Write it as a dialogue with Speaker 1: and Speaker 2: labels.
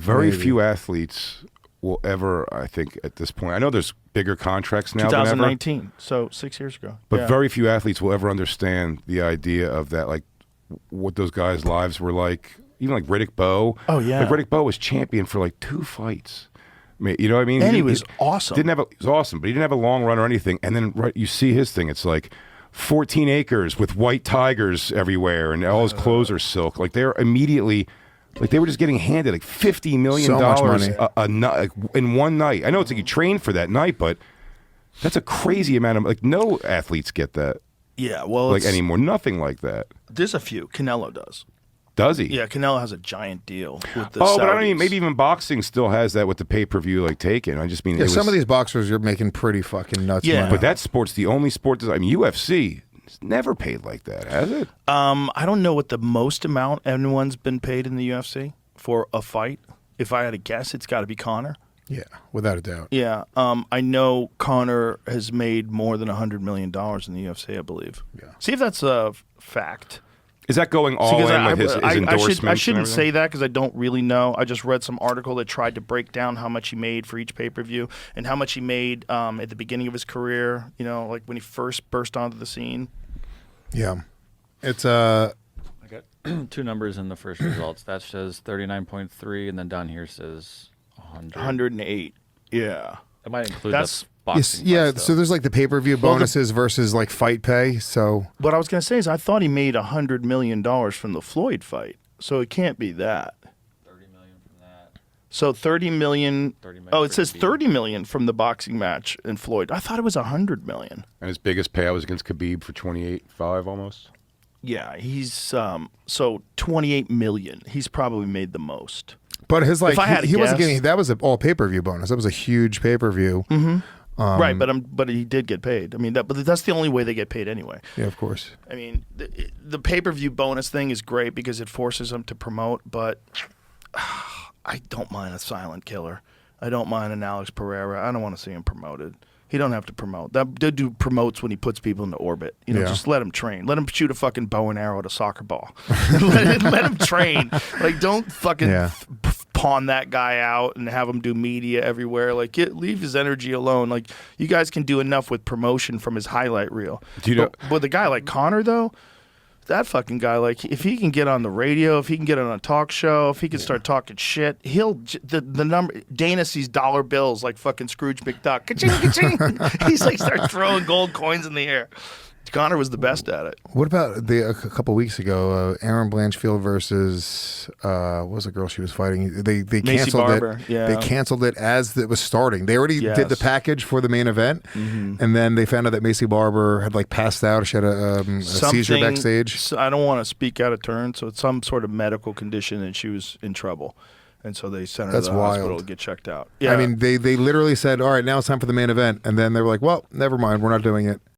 Speaker 1: Very few athletes will ever, I think, at this point. I know there's bigger contracts now
Speaker 2: 2019,
Speaker 1: than ever,
Speaker 2: so 6 years ago.
Speaker 1: but very few athletes will ever understand the idea of that, like what those guys' lives were like. Even like Riddick Bowe.
Speaker 2: Oh, yeah.
Speaker 1: Like Riddick Bowe was champion for like 2 fights. I mean, you know what I mean?
Speaker 2: And he was awesome.
Speaker 1: He was awesome, but he didn't have a long run or anything. And then you see his thing. It's like 14 acres with white tigers everywhere, and all his clothes are silk. Like they're immediately, like they were just getting handed like $50 million a night, like, in one night. I know it's like you train for that night, but that's a crazy amount of, like, no athletes get that.
Speaker 2: Yeah, well,
Speaker 1: like anymore. Nothing like that.
Speaker 2: There's a few. Canelo does.
Speaker 1: Does he?
Speaker 2: Yeah, Canelo has a giant deal with the
Speaker 1: Saudis. But I don't mean, maybe even boxing still has that with the pay-per-view like taken. I just mean
Speaker 3: some of these boxers are making pretty fucking nuts money.
Speaker 1: But that sport's the only sport that, I mean, UFC has never paid like that, has it?
Speaker 2: I don't know what the most amount anyone's been paid in the UFC for a fight. If I had to guess, it's got to be Conor.
Speaker 3: Yeah, without a doubt.
Speaker 2: Yeah, I know Conor has made more than $100 million in the UFC, I believe.
Speaker 3: Yeah.
Speaker 2: See if that's a fact.
Speaker 1: Is that going all in with his endorsements?
Speaker 2: I shouldn't say that because I don't really know. I just read some article that tried to break down how much he made for each pay-per-view and how much he made at the beginning of his career, you know, like when he first burst onto the scene.
Speaker 3: Yeah. It's
Speaker 4: I got 2 numbers in the first results. That says 39.3, and then down here says 100.
Speaker 2: 108. Yeah.
Speaker 4: That might include
Speaker 2: That's
Speaker 4: boxing.
Speaker 3: Yeah, so there's like the pay-per-view bonuses versus like fight pay. So
Speaker 2: what I was going to say is I thought he made $100 million from the Floyd fight, so it can't be that.
Speaker 4: 30 million from that.
Speaker 2: So 30 million.
Speaker 4: 30 million
Speaker 2: Oh, it says 30 million from the boxing match in Floyd. I thought it was 100 million.
Speaker 1: And his biggest payout was against Khabib for 28.5 almost.
Speaker 2: Yeah, he's so 28 million. He's probably made the most.
Speaker 3: But his like he wasn't
Speaker 2: guess,
Speaker 3: getting that was an all pay-per-view bonus. That was a huge pay-per-view.
Speaker 2: Right, but he did get paid. I mean, but that's the only way they get paid anyway.
Speaker 3: Yeah, of course.
Speaker 2: I mean, the pay-per-view bonus thing is great because it forces them to promote, but I don't mind a silent killer. I don't mind an Alex Pereira. I don't want to see him promoted. He don't have to promote. That dude promotes when he puts people into orbit. You know, just let him train. Let him shoot a fucking bow and arrow at a soccer ball. let him train. Like, don't fucking pawn that guy out and have him do media everywhere. Like, leave his energy alone. Like, you guys can do enough with promotion from his highlight reel.
Speaker 1: Do you know?
Speaker 2: But the guy like Conor, though, that fucking guy, like, if he can get on the radio, if he can get on a talk show, if he can start talking shit, the number. Dana sees dollar bills like fucking Scrooge McDuck. Ka-ching, ka-ching. He's like, start throwing gold coins in the air. Conor was the best at it.
Speaker 3: What about a couple weeks ago, Aaron Blanchfield versus what was the girl she was fighting? They canceled
Speaker 2: Barber,
Speaker 3: it.
Speaker 2: yeah.
Speaker 3: They canceled it as it was starting. They already did the package for the main event, and then they found out that Macy Barber had like passed out. She had a seizure backstage.
Speaker 2: I don't want to speak out of turn, so it's some sort of medical condition, and she was in trouble. And so they sent her to the hospital to get checked out. Yeah.
Speaker 3: I mean, they literally said, all right, now it's time for the main event. And then they were like, well, never mind. We're not doing it.